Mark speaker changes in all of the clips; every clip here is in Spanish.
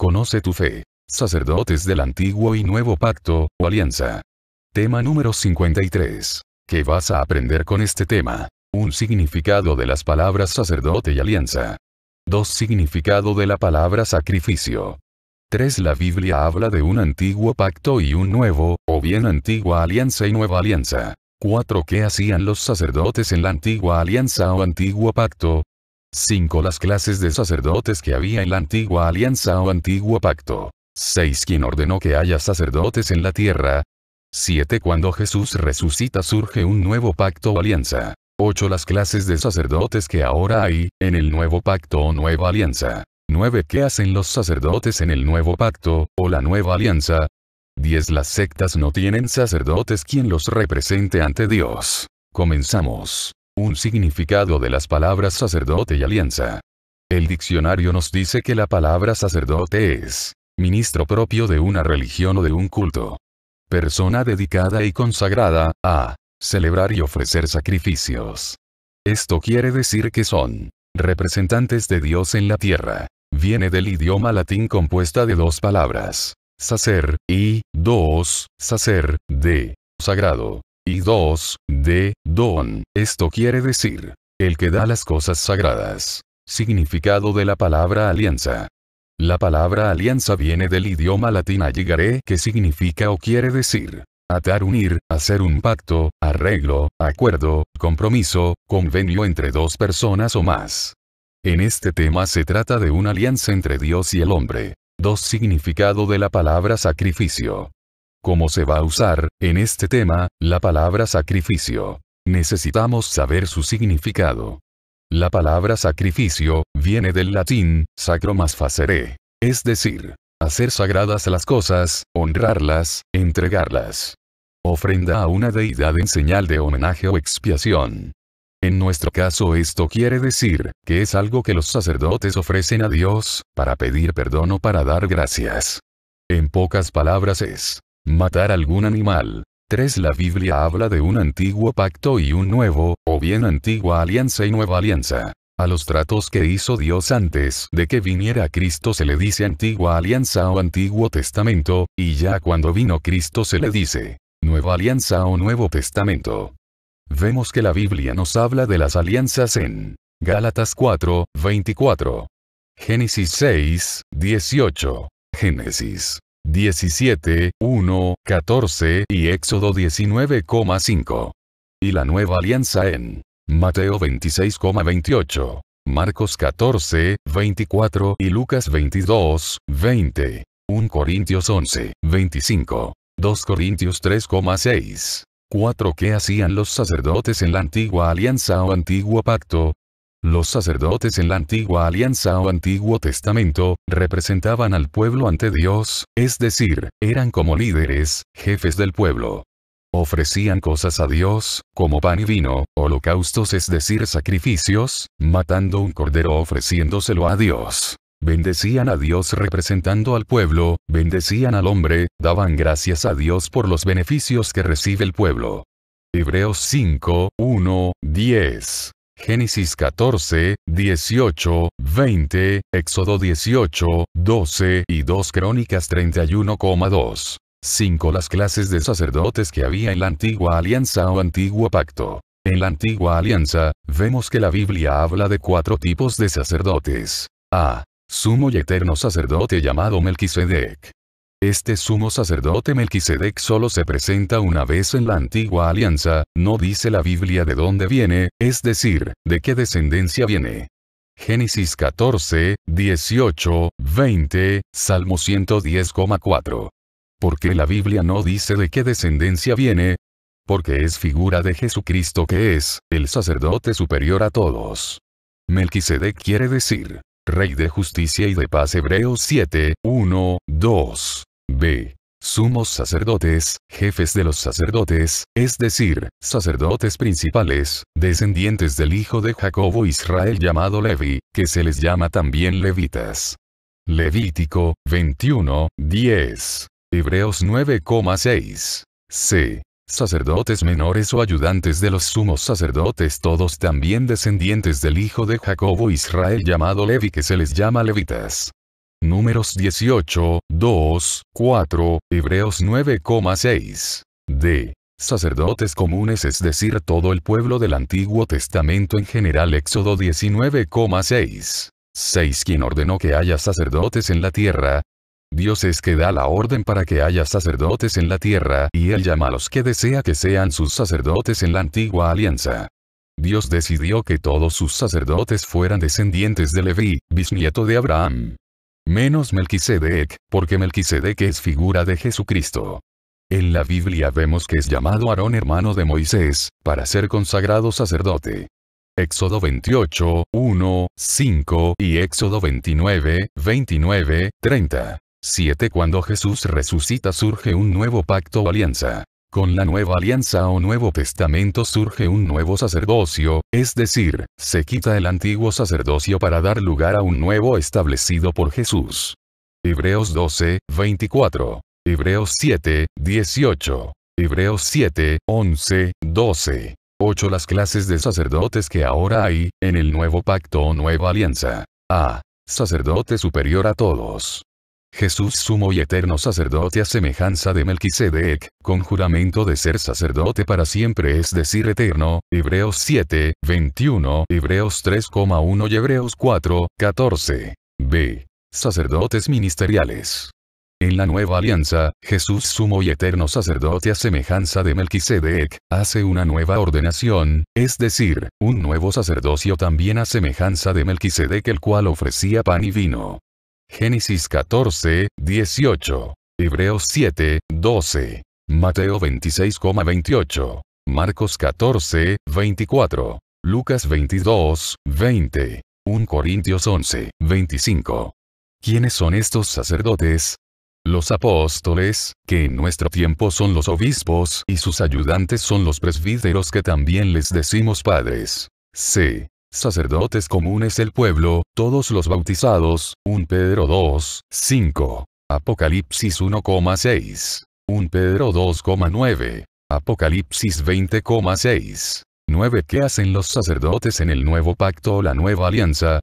Speaker 1: Conoce tu fe. Sacerdotes del Antiguo y Nuevo Pacto, o Alianza. Tema número 53. ¿Qué vas a aprender con este tema? Un significado de las palabras sacerdote y alianza. 2. Significado de la palabra sacrificio. 3. La Biblia habla de un antiguo pacto y un nuevo, o bien antigua alianza y nueva alianza. 4. ¿Qué hacían los sacerdotes en la antigua alianza o antiguo pacto? 5. Las clases de sacerdotes que había en la antigua alianza o antiguo pacto. 6. ¿Quién ordenó que haya sacerdotes en la tierra? 7. Cuando Jesús resucita surge un nuevo pacto o alianza. 8. Las clases de sacerdotes que ahora hay, en el nuevo pacto o nueva alianza. 9. ¿Qué hacen los sacerdotes en el nuevo pacto, o la nueva alianza? 10. Las sectas no tienen sacerdotes quien los represente ante Dios. Comenzamos. Un significado de las palabras sacerdote y alianza. El diccionario nos dice que la palabra sacerdote es ministro propio de una religión o de un culto. Persona dedicada y consagrada a celebrar y ofrecer sacrificios. Esto quiere decir que son representantes de Dios en la tierra. Viene del idioma latín compuesta de dos palabras, sacer, y, dos, sacer, de, sagrado, y dos, de, don. Esto quiere decir, el que da las cosas sagradas. Significado de la palabra alianza. La palabra alianza viene del idioma latín alligare, que significa o quiere decir atar, unir, hacer un pacto, arreglo, acuerdo, compromiso, convenio entre dos personas o más. En este tema se trata de una alianza entre Dios y el hombre. 2. Significado de la palabra sacrificio. ¿Cómo se va a usar, en este tema, la palabra sacrificio? Necesitamos saber su significado. La palabra sacrificio viene del latín sacro más facere, es decir, hacer sagradas las cosas, honrarlas, entregarlas. Ofrenda a una deidad en señal de homenaje o expiación. En nuestro caso esto quiere decir que es algo que los sacerdotes ofrecen a Dios para pedir perdón o para dar gracias. En pocas palabras es matar algún animal. 3. La Biblia habla de un antiguo pacto y un nuevo, o bien antigua alianza y nueva alianza. A los tratos que hizo Dios antes de que viniera Cristo se le dice antigua alianza o antiguo testamento, y ya cuando vino Cristo se le dice nueva alianza o nuevo testamento. Vemos que la Biblia nos habla de las alianzas en Gálatas 4, 24. Génesis 6, 18. Génesis 17, 1, 14 y Éxodo 19,5. Y la nueva alianza en Mateo 26,28, Marcos 14, 24 y Lucas 22, 20. 1 Corintios 11, 25. 2 Corintios 3,6. 4. ¿Qué hacían los sacerdotes en la antigua alianza o antiguo pacto? Los sacerdotes en la antigua alianza o antiguo testamento representaban al pueblo ante Dios, es decir, eran como líderes, jefes del pueblo. Ofrecían cosas a Dios, como pan y vino, holocaustos, es decir, sacrificios, matando un cordero ofreciéndoselo a Dios. Bendecían a Dios representando al pueblo, bendecían al hombre, daban gracias a Dios por los beneficios que recibe el pueblo. Hebreos 5, 1, 10. Génesis 14, 18, 20, Éxodo 18, 12 y 2 Crónicas 31,2. 5. Las clases de sacerdotes que había en la antigua alianza o antiguo pacto. En la antigua alianza, vemos que la Biblia habla de 4 tipos de sacerdotes. A. Sumo y eterno sacerdote llamado Melquisedec. Este sumo sacerdote Melquisedec solo se presenta una vez en la antigua alianza, no dice la Biblia de dónde viene, es decir, de qué descendencia viene. Génesis 14, 18, 20, Salmo 110,4. ¿Por qué la Biblia no dice de qué descendencia viene? Porque es figura de Jesucristo que es el sacerdote superior a todos. Melquisedec quiere decir Rey de justicia y de paz. Hebreos 7, 1, 2. B. Sumos sacerdotes, jefes de los sacerdotes, es decir, sacerdotes principales, descendientes del hijo de Jacobo Israel llamado Levi, que se les llama también levitas. Levítico 21, 10. Hebreos 9,6. C. Sacerdotes menores o ayudantes de los sumos sacerdotes, todos también descendientes del hijo de Jacobo Israel llamado Levi, que se les llama levitas. Números 18, 2, 4, Hebreos 9,6. D. Sacerdotes comunes, es decir, todo el pueblo del Antiguo Testamento en general. Éxodo 19,6. 6. ¿Quién ordenó que haya sacerdotes en la tierra? Dios es que da la orden para que haya sacerdotes en la tierra, y Él llama a los que desea que sean sus sacerdotes en la antigua alianza. Dios decidió que todos sus sacerdotes fueran descendientes de Leví, bisnieto de Abraham. Menos Melquisedec, porque Melquisedec es figura de Jesucristo. En la Biblia vemos que es llamado Aarón, hermano de Moisés, para ser consagrado sacerdote. Éxodo 28, 1, 5 y Éxodo 29, 29, 30. 7. Cuando Jesús resucita surge un nuevo pacto o alianza. Con la nueva alianza o Nuevo Testamento surge un nuevo sacerdocio, es decir, se quita el antiguo sacerdocio para dar lugar a un nuevo establecido por Jesús. Hebreos 12, 24. Hebreos 7, 18. Hebreos 7, 11, 12. 8. Las clases de sacerdotes que ahora hay, en el nuevo pacto o nueva alianza. A. Sacerdote superior a todos. Jesús, sumo y eterno sacerdote a semejanza de Melquisedec, con juramento de ser sacerdote para siempre, es decir, eterno. Hebreos 7, 21, Hebreos 3,1 y Hebreos 4, 14. B. Sacerdotes ministeriales. En la nueva alianza, Jesús, sumo y eterno sacerdote a semejanza de Melquisedec, hace una nueva ordenación, es decir, un nuevo sacerdocio también a semejanza de Melquisedec, el cual ofrecía pan y vino. Génesis 14, 18. Hebreos 7, 12. Mateo 26,28. Marcos 14, 24. Lucas 22, 20. 1 Corintios 11, 25. ¿Quiénes son estos sacerdotes? Los apóstoles, que en nuestro tiempo son los obispos, y sus ayudantes son los presbíteros, que también les decimos padres. C. Sacerdotes comunes, el pueblo, todos los bautizados. 1 Pedro 2, 5. Apocalipsis 1,6. 1 Pedro 2,9. Apocalipsis 20,6. 9. ¿Qué hacen los sacerdotes en el nuevo pacto o la nueva alianza?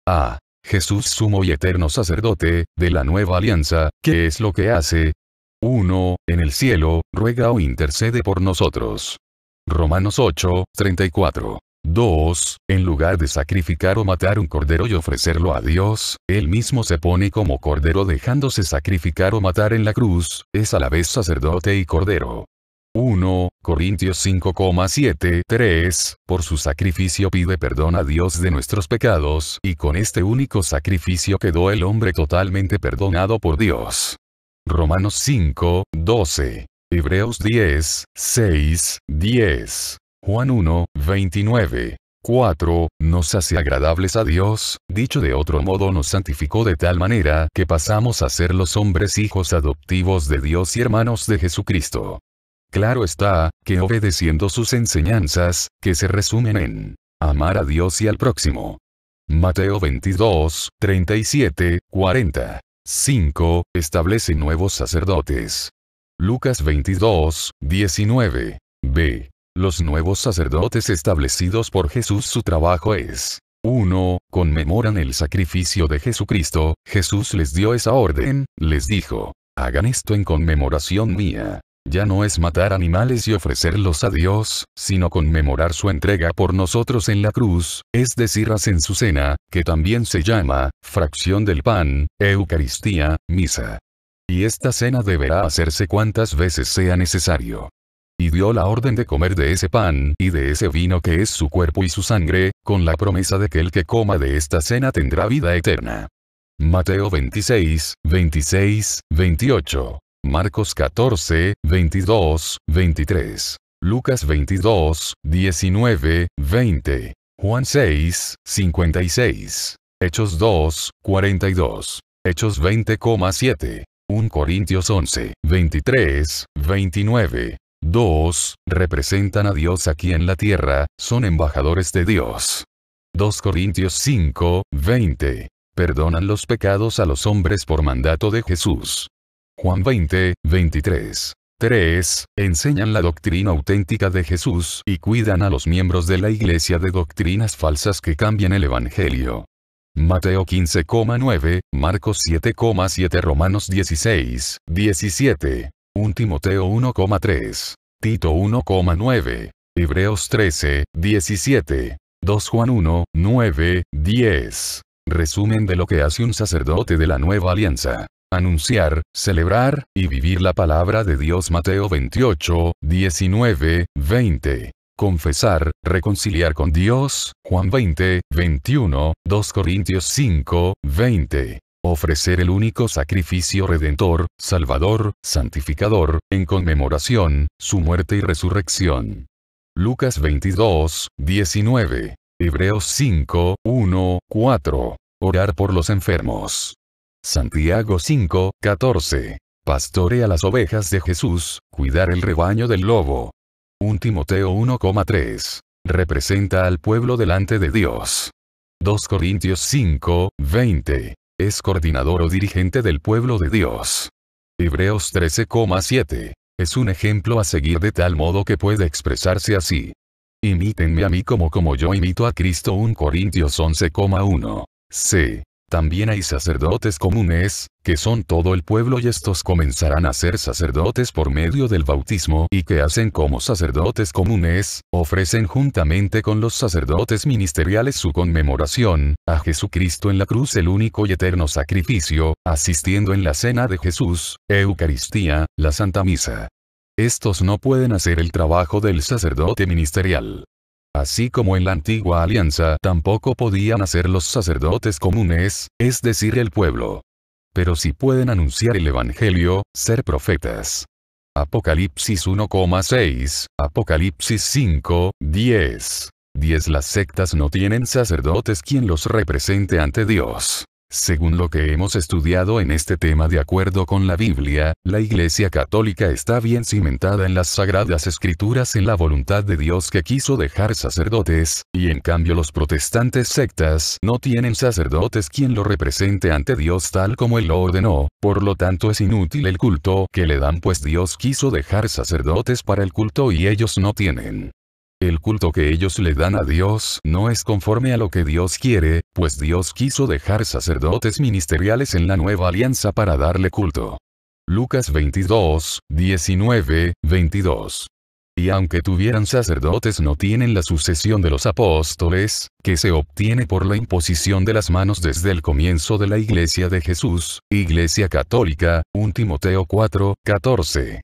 Speaker 1: A. Jesús, sumo y eterno sacerdote, de la nueva alianza, ¿qué es lo que hace? 1. En el cielo, ruega o intercede por nosotros. Romanos 8, 34. 2. En lugar de sacrificar o matar un cordero y ofrecerlo a Dios, Él mismo se pone como cordero dejándose sacrificar o matar en la cruz, es a la vez sacerdote y cordero. 1 Corintios 5,7, 3. Por su sacrificio pide perdón a Dios de nuestros pecados, y con este único sacrificio quedó el hombre totalmente perdonado por Dios. Romanos 5, 12. Hebreos 10, 6, 10. Juan 1, 29. 4. Nos hace agradables a Dios, dicho de otro modo nos santificó de tal manera que pasamos a ser los hombres hijos adoptivos de Dios y hermanos de Jesucristo. Claro está, que obedeciendo sus enseñanzas, que se resumen en amar a Dios y al próximo. Mateo 22, 37, 40. 5. Establece nuevos sacerdotes. Lucas 22, 19. B. Los nuevos sacerdotes establecidos por Jesús, su trabajo es 1. Conmemoran el sacrificio de Jesucristo. Jesús les dio esa orden, les dijo, hagan esto en conmemoración mía. Ya no es matar animales y ofrecerlos a Dios, sino conmemorar su entrega por nosotros en la cruz, es decir, hacen su cena, que también se llama fracción del pan, Eucaristía, misa. Y esta cena deberá hacerse cuantas veces sea necesario. Y dio la orden de comer de ese pan y de ese vino que es su cuerpo y su sangre, con la promesa de que el que coma de esta cena tendrá vida eterna. Mateo 26, 26, 28. Marcos 14, 22, 23. Lucas 22, 19, 20. Juan 6, 56. Hechos 2, 42. Hechos 20,7. 1 Corintios 11, 23, 29. 2. Representan a Dios aquí en la tierra, son embajadores de Dios. 2 Corintios 5, 20. Perdonan los pecados a los hombres por mandato de Jesús. Juan 20, 23. 3. Enseñan la doctrina auténtica de Jesús y cuidan a los miembros de la iglesia de doctrinas falsas que cambian el evangelio. Mateo 15,9, Marcos 7,7, Romanos 16, 17, 1 Timoteo 1,3, Tito 1,9, Hebreos 13, 17, 2 Juan 1, 9, 10. Resumen de lo que hace un sacerdote de la nueva alianza. Anunciar, celebrar, y vivir la palabra de Dios. Mateo 28, 19, 20. Confesar, reconciliar con Dios. Juan 20, 21, 2 Corintios 5, 20. Ofrecer el único sacrificio redentor, salvador, santificador, en conmemoración, su muerte y resurrección. Lucas 22, 19. Hebreos 5, 1, 4. Orar por los enfermos. Santiago 5, 14. Pastorea las ovejas de Jesús, cuidar el rebaño del lobo. 1 Timoteo 1,3. Representa al pueblo delante de Dios. 2 Corintios 5, 20. Es coordinador o dirigente del pueblo de Dios. Hebreos 13,7. Es un ejemplo a seguir de tal modo que puede expresarse así. Imítenme a mí como yo imito a Cristo. 1 Corintios 11,1. C. También hay sacerdotes comunes, que son todo el pueblo, y estos comenzarán a ser sacerdotes por medio del bautismo, y que hacen como sacerdotes comunes, ofrecen juntamente con los sacerdotes ministeriales su conmemoración, a Jesucristo en la cruz, el único y eterno sacrificio, asistiendo en la cena de Jesús, Eucaristía, la Santa Misa. Estos no pueden hacer el trabajo del sacerdote ministerial. Así como en la antigua alianza tampoco podían hacer los sacerdotes comunes, es decir, el pueblo. Pero sí pueden anunciar el evangelio, ser profetas. Apocalipsis 1,6, Apocalipsis 5, 10. 10. Las sectas no tienen sacerdotes quien los represente ante Dios. Según lo que hemos estudiado en este tema, de acuerdo con la Biblia, la Iglesia Católica está bien cimentada en las Sagradas Escrituras, en la voluntad de Dios que quiso dejar sacerdotes, y en cambio los protestantes sectas no tienen sacerdotes quien lo represente ante Dios tal como Él lo ordenó, por lo tanto es inútil el culto que le dan, pues Dios quiso dejar sacerdotes para el culto y ellos no tienen. El culto que ellos le dan a Dios no es conforme a lo que Dios quiere, pues Dios quiso dejar sacerdotes ministeriales en la nueva alianza para darle culto. Lucas 22, 19, 22. Y aunque tuvieran sacerdotes, no tienen la sucesión de los apóstoles, que se obtiene por la imposición de las manos desde el comienzo de la Iglesia de Jesús, Iglesia Católica, 1 Timoteo 4, 14.